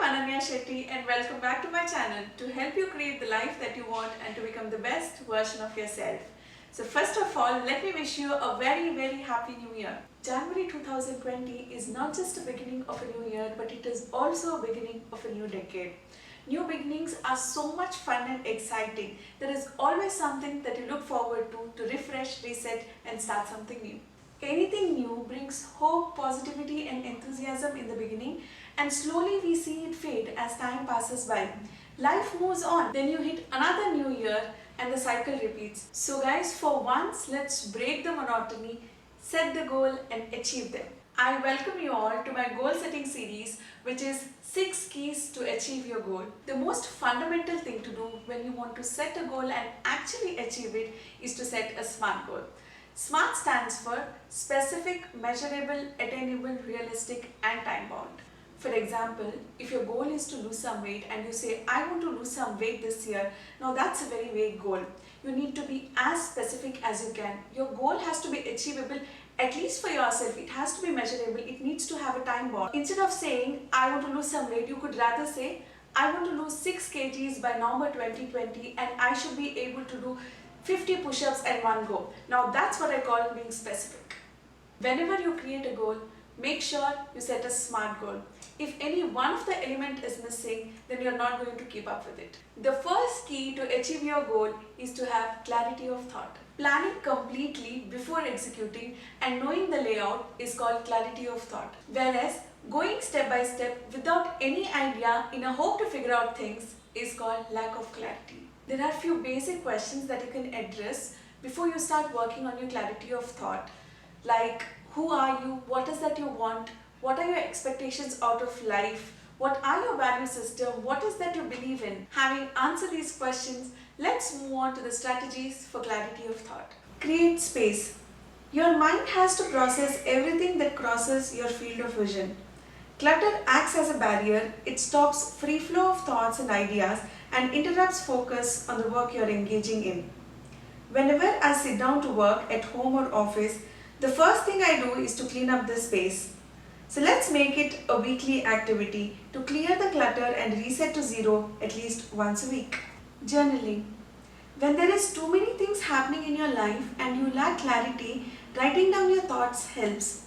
Ananya Shetty and welcome back to my channel to help you create the life that you want and to become the best version of yourself. So first of all, let me wish you a very happy new year. January 2020 is not just a beginning of a new year, but it is also a beginning of a new decade. New beginnings are so much fun and exciting. There is always something that you look forward to refresh, reset and start something new. Anything new brings hope, positivity and enthusiasm in the beginning, and slowly we see it fade as time passes by. Life moves on, then you hit another new year and the cycle repeats. So guys, for once, let's break the monotony, set the goal and achieve them. I welcome you all to my goal setting series, which is 6 keys to achieve your goal. The most fundamental thing to do when you want to set a goal and actually achieve it is to set a SMART goal. SMART stands for specific, measurable, attainable, realistic and time bound. For example, if your goal is to lose some weight and you say, I want to lose some weight this year, now that's a very vague goal. You need to be as specific as you can. Your goal has to be achievable, at least for yourself. It has to be measurable. It needs to have a time bound. Instead of saying, I want to lose some weight, you could rather say, I want to lose 6 kgs by November 2020 and I should be able to do 50 push-ups at one go. Now that's what I call being specific. Whenever you create a goal, make sure you set a SMART goal. If any one of the element is missing, then you're not going to keep up with it. The first key to achieve your goal is to have clarity of thought. Planning completely before executing and knowing the layout is called clarity of thought. Whereas going step by step without any idea in a hope to figure out things is called lack of clarity. There are few basic questions that you can address before you start working on your clarity of thought. Like, who are you? What is that you want? What are your expectations out of life? What are your value system? What is that you believe in? Having answered these questions, let's move on to the strategies for clarity of thought. Create space. Your mind has to process everything that crosses your field of vision. Clutter acts as a barrier. It stops free flow of thoughts and ideas and interrupts focus on the work you're engaging in. Whenever I sit down to work at home or office, the first thing I do is to clean up the space. So let's make it a weekly activity to clear the clutter and reset to zero at least once a week. Journaling. When there is too many things happening in your life and you lack clarity, writing down your thoughts helps.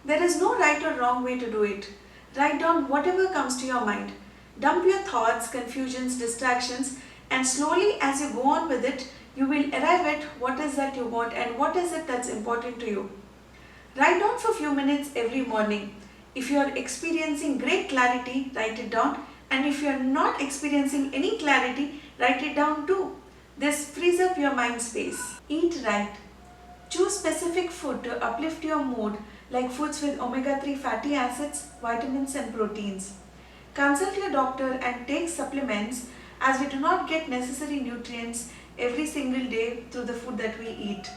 There is no right or wrong way to do it. Write down whatever comes to your mind. Dump your thoughts, confusions, distractions, and slowly as you go on with it, you will arrive at what is that you want and what is it that's important to you. Write down for a few minutes every morning. If you are experiencing great clarity, write it down. And if you are not experiencing any clarity, write it down too. This frees up your mind space. Eat right. Choose specific food to uplift your mood, like foods with omega-3 fatty acids, vitamins and proteins. Consult your doctor and take supplements, as we do not get necessary nutrients every single day through the food that we eat.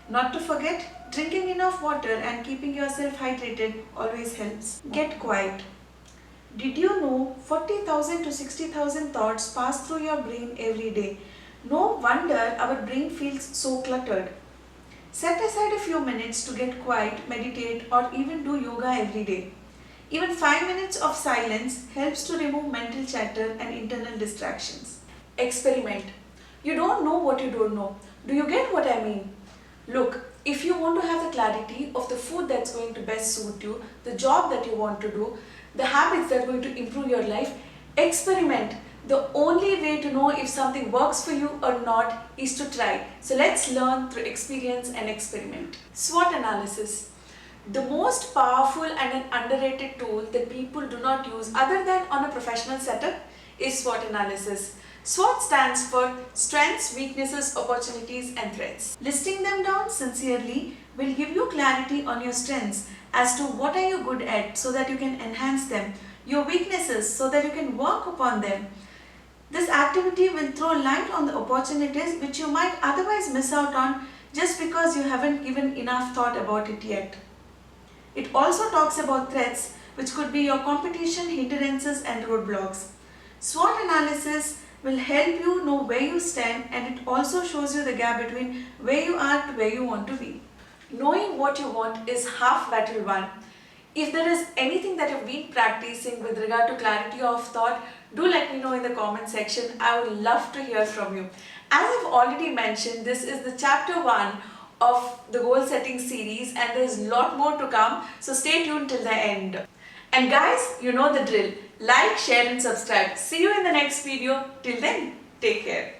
Not to forget, drinking enough water and keeping yourself hydrated always helps. Get quiet. Did you know 40,000 to 60,000 thoughts pass through your brain every day? No wonder our brain feels so cluttered. Set aside a few minutes to get quiet, meditate or even do yoga every day. Even 5 minutes of silence helps to remove mental chatter and internal distractions. Experiment. You don't know what you don't know. Do you get what I mean? Look, if you want to have the clarity of the food that's going to best suit you, the job that you want to do, the habits that are going to improve your life, experiment. The only way to know if something works for you or not is to try. So let's learn through experience and experiment. SWOT analysis. The most powerful and an underrated tool that people do not use other than on a professional setup is SWOT analysis. SWOT stands for strengths, weaknesses, opportunities and threats. Listing them down sincerely will give you clarity on your strengths as to what are you good at so that you can enhance them, your weaknesses so that you can work upon them. This activity will throw light on the opportunities which you might otherwise miss out on just because you haven't given enough thought about it yet. It also talks about threats, which could be your competition, hindrances and roadblocks. SWOT analysis will help you know where you stand, and it also shows you the gap between where you are to where you want to be. Knowing what you want is half battle won. If there is anything that you've been practicing with regard to clarity of thought, do let me know in the comment section. I would love to hear from you. As I've already mentioned, this is the chapter 1 of the goal setting series and there's a lot more to come, so stay tuned till the end. And guys, you know the drill. Like, share and subscribe. See you in the next video. Till then, take care.